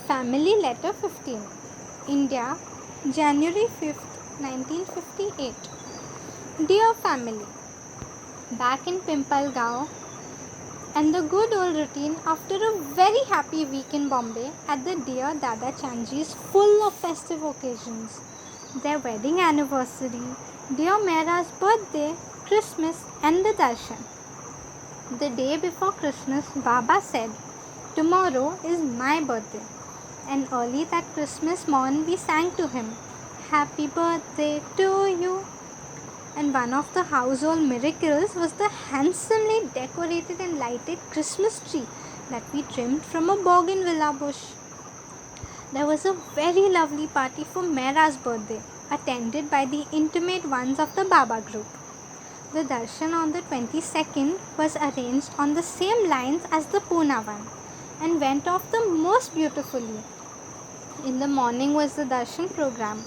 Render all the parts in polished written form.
Family Letter 15, India, January 5th, 1958. Dear family, back in Pimpalgaon and the good old routine after a very happy week in Bombay at the dear Dada Chanji's full of festive occasions. Their wedding anniversary, dear Mera's birthday, Christmas and the darshan. The day before Christmas, Baba said, "Tomorrow is my birthday." And early that Christmas morn we sang to him, "Happy birthday to you." And one of the household miracles was the handsomely decorated and lighted Christmas tree that we trimmed from a bougainvillea bush. There was a very lovely party for Mera's birthday, attended by the intimate ones of the Baba group. The darshan on the 22nd was arranged on the same lines as the Pune one and went off the most beautifully. In the morning was the darshan program,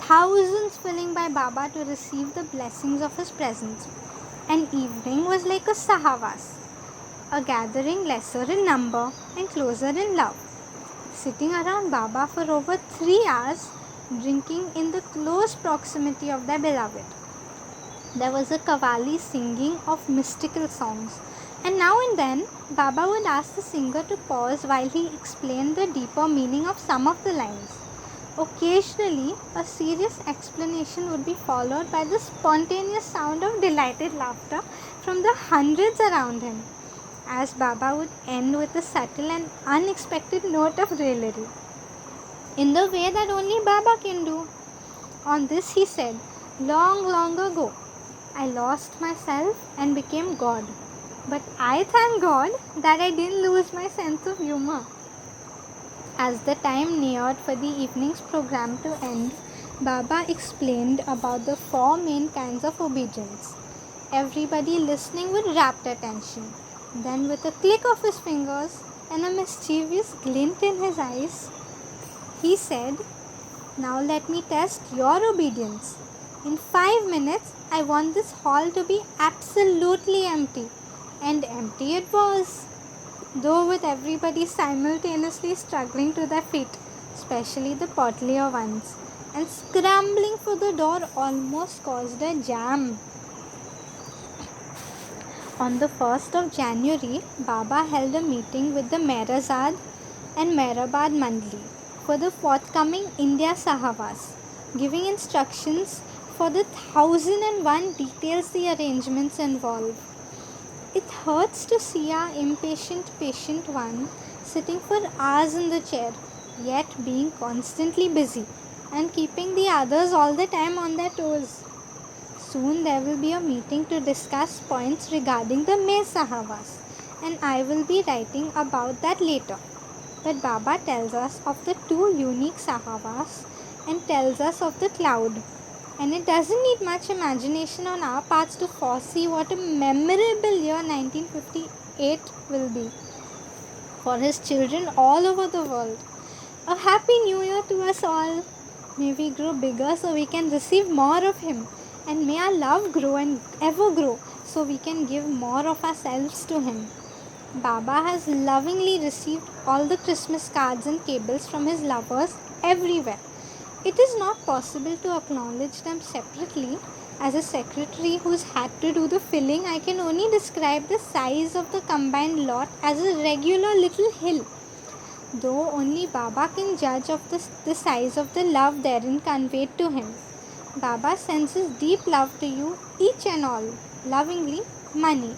thousands filling by Baba to receive the blessings of his presence. And evening was like a sahavas, a gathering lesser in number and closer in love. Sitting around Baba for over 3 hours, drinking in the close proximity of their beloved. There was a Qawwali singing of mystical songs, and now and then Baba would ask the singer to pause while he explained the deeper meaning of some of the lines. Occasionally, a serious explanation would be followed by the spontaneous sound of delighted laughter from the hundreds around him, as Baba would end with a subtle and unexpected note of raillery, in the way that only Baba can do. On this he said, "Long, long ago, I lost myself and became God. But I thank God that I didn't lose my sense of humor." As the time neared for the evening's program to end, Baba explained about the four main kinds of obedience. Everybody listening with rapt attention. Then, with a click of his fingers and a mischievous glint in his eyes, he said, "Now let me test your obedience. In 5 minutes, I want this hall to be absolutely empty." And empty it was, though with everybody simultaneously struggling to their feet, especially the portlier ones, and scrambling for the door almost caused a jam. On the 1st of January, Baba held a meeting with the Merazad and Mehrabad Mandli for the forthcoming India Sahavas, giving instructions for the 1001 details the arrangements involve. It hurts to see our impatient patient one sitting for hours in the chair, yet being constantly busy and keeping the others all the time on their toes. Soon there will be a meeting to discuss points regarding the May Sahavas, and I will be writing about that later. But Baba tells us of the two unique Sahavas and tells us of the cloud. And it doesn't need much imagination on our parts to foresee what a memorable year 1958 will be for his children all over the world. A happy new year to us all. May we grow bigger so we can receive more of him. And may our love grow and ever grow so we can give more of ourselves to him. Baba has lovingly received all the Christmas cards and cables from his lovers everywhere. It is not possible to acknowledge them separately. As a secretary who's had to do the filling, I can only describe the size of the combined lot as a regular little hill, though only Baba can judge of the size of the love therein conveyed to him. Baba sends his deep love to you, each and all. Lovingly, Mani.